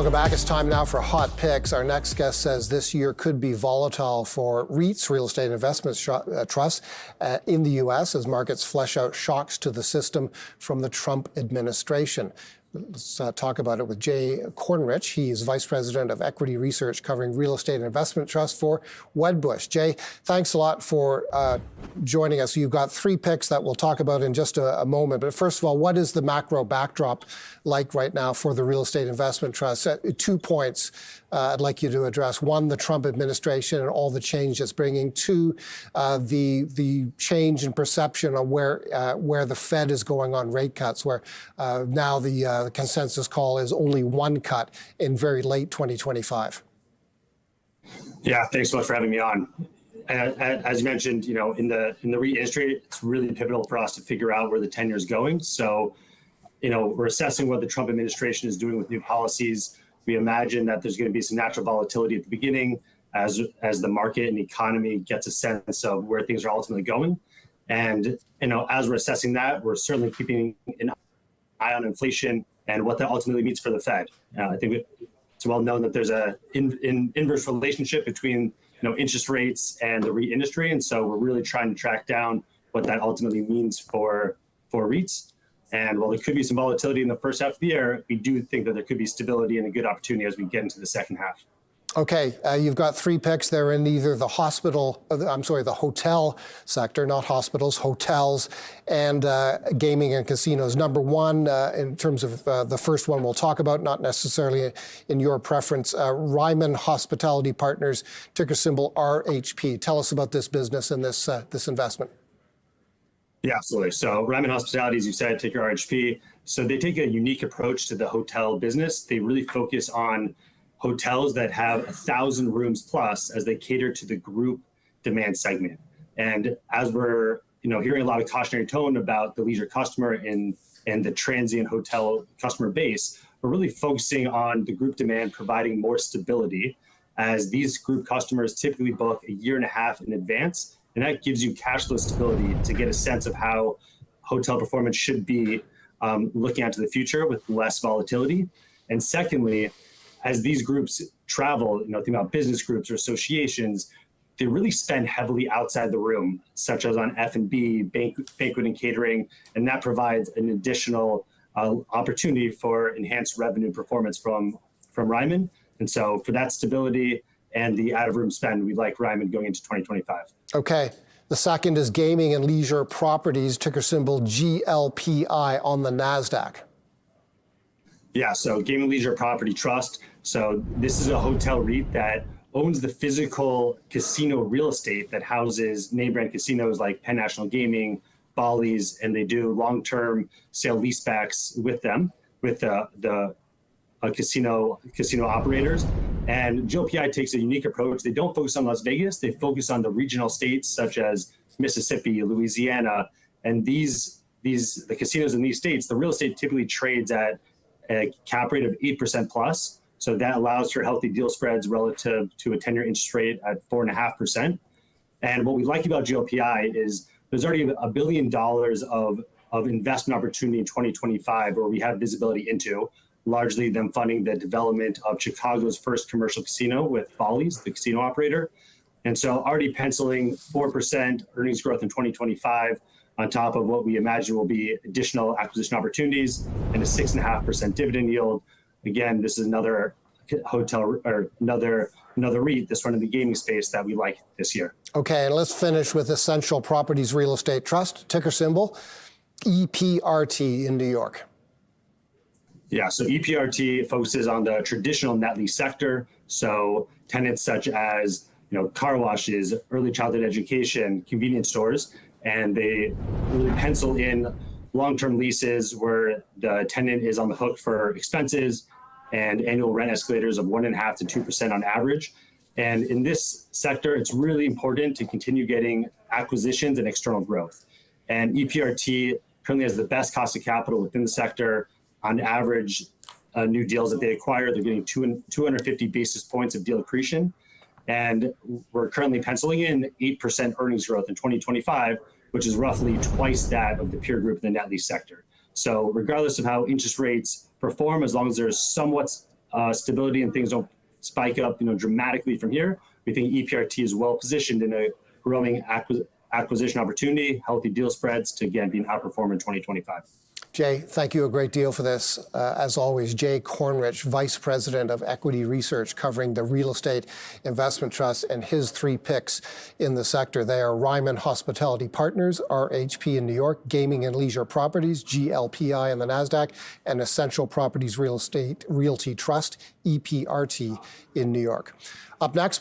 Welcome back. It's time now for Hot Picks. Our next guest says this year could be volatile for REITs, real estate investment trusts, in the U.S. as markets flesh out shocks to the system from the Trump administration. Let's talk about it with Jay Kornreich. He's Vice President of Equity Research covering real estate and investment trust for Wedbush. Jay, thanks a lot for joining us. You've got three picks that we'll talk about in just a moment. But first of all, what is the macro backdrop like right now for the real estate investment trust? 2 points I'd like you to address. One, the Trump administration and all the change it's bringing. Two, the change in perception on where the Fed is going on rate cuts, where now the consensus call is only one cut in very late 2025. Yeah, thanks so much for having me on. As you mentioned, in the REIT industry, it's really pivotal for us to figure out where the 10-year is going. So, we're assessing what the Trump administration is doing with new policies. We imagine that there's going to be some natural volatility at the beginning as the market and the economy gets a sense of where things are ultimately going. And, as we're assessing that, we're certainly keeping an eye on inflation and what that ultimately means for the Fed. I think it's well known that there's an inverse relationship between interest rates and the REIT industry. And so we're really trying to track down what that ultimately means for REITs. And while there could be some volatility in the first half of the year, we do think that there could be stability and a good opportunity as we get into the second half. Okay, you've got three picks there in either the hotel sector, not hospitals, hotels, and gaming and casinos. Number one, in terms of the first one we'll talk about, not necessarily in your preference, Ryman Hospitality Partners, ticker symbol RHP. Tell us about this business and this investment. Yeah, absolutely. So Ryman Hospitality, as you said, ticker RHP. So they take a unique approach to the hotel business. They really focus on hotels that have 1,000 rooms plus as they cater to the group demand segment. And as we're hearing a lot of cautionary tone about the leisure customer and the transient hotel customer base, we're really focusing on the group demand providing more stability, as these group customers typically book a year and a half in advance. And that gives you cash flow stability to get a sense of how hotel performance should be looking out to the future with less volatility. And secondly, as these groups travel, think about business groups or associations, they really spend heavily outside the room, such as on F&B, banquet and catering, and that provides an additional opportunity for enhanced revenue performance from Ryman. And so for that stability and the out-of-room spend, we like Ryman going into 2025. Okay. The second is Gaming and Leisure Properties, ticker symbol GLPI on the NASDAQ. Yeah, so Gaming and Leisure Property Trust. So this is a hotel REIT that owns the physical casino real estate that houses name brand casinos like Penn National Gaming, Bally's, and they do long-term sale leasebacks with them, with the casino operators. And GLPI takes a unique approach. They don't focus on Las Vegas. They focus on the regional states such as Mississippi, Louisiana, and the casinos in these states, the real estate typically trades at a cap rate of 8% plus. So that allows for healthy deal spreads relative to a 10-year interest rate at 4.5%. And what we like about GLPI is there's already $1 billion of investment opportunity in 2025 where we have visibility into, largely them funding the development of Chicago's first commercial casino with Bally's, the casino operator. And so already penciling 4% earnings growth in 2025 on top of what we imagine will be additional acquisition opportunities and a 6.5% dividend yield. Again, this is another hotel or another REIT, this one in the gaming space that we like this year. Okay, and let's finish with Essential Properties Real Estate Trust, ticker symbol EPRT in New York. Yeah, so EPRT focuses on the traditional net lease sector. So tenants such as car washes, early childhood education, convenience stores, and they really pencil in long-term leases where the tenant is on the hook for expenses and annual rent escalators of 1.5% to 2% on average. And in this sector, it's really important to continue getting acquisitions and external growth. And EPRT currently has the best cost of capital within the sector. On average, new deals that they acquire, they're getting 250 basis points of deal accretion. And we're currently penciling in 8% earnings growth in 2025, which is roughly twice that of the peer group in the net lease sector. So regardless of how interest rates perform, as long as there's somewhat stability and things don't spike up, dramatically from here, we think EPRT is well positioned in a growing acquisition opportunity, healthy deal spreads to, again, be an outperformer in 2025. Jay, thank you a great deal for this. As always, Jay Kornreich, Vice President of Equity Research, covering the Real Estate Investment Trust and his 3 picks in the sector. They are Ryman Hospitality Partners, RHP in New York, Gaming and Leisure Properties, GLPI in the NASDAQ, and Essential Properties Real Estate Realty Trust, EPRT in New York. Up next,